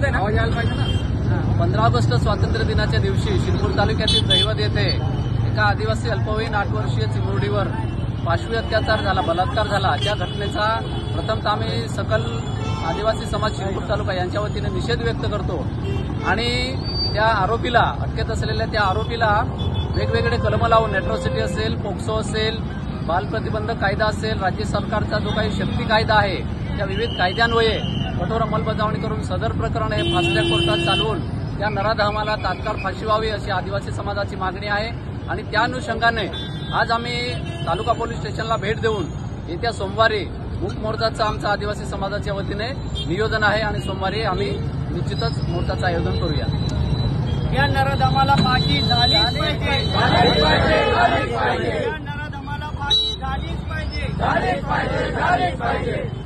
आहे ना, आवाज यायला पाहिजे ना। 15 ऑगस्ट स्वातंत्र्य दिनाच्या दिवशी शिरपूर तालुक्यातील दैवत येथे एका आदिवासी अल्पवयीन 8 वर्षीय चिमुरडीवर पाशवी अत्याचार झाला, बलात्कार झाला। त्या घटनेचा प्रथमतः आम्ही सकल आदिवासी समाज शिरपूर तालुका यांच्या वतीने निषेध व्यक्त करतो आणि त्या आरोपीला, अटकेत असलेल्या त्या आरोपीला वेगवेगळे कलम लावून अॅट्रॉसिटी असेल, पोक्सो असेल, बाल प्रतिबंधक कायदा असेल, राज्य सरकारचा जो काही शक्ती कायदा आहे त्या विविध कायद्यान्वये कठोर अंमलबजावणी करून सदर प्रकरण हे फास्ट ट्रॅक कोर्टात चालवून त्या नराधमाला तात्काळ फाशी व्हावी अशी आदिवासी समाजाची मागणी आहे। आणि त्या अनुषंगाने आज आम्ही तालुका पोलीस स्टेशनला भेट देऊन येत्या सोमवारी मूक मोर्चाचं आमचं आदिवासी समाजाच्या वतीने नियोजन आहे आणि सोमवारी आम्ही निश्चितच मोर्चाचं आयोजन करूया। या नराधमाला फाशी झालीच पाहिजे, या नराधमाला फाशी झालीच पाहिजे।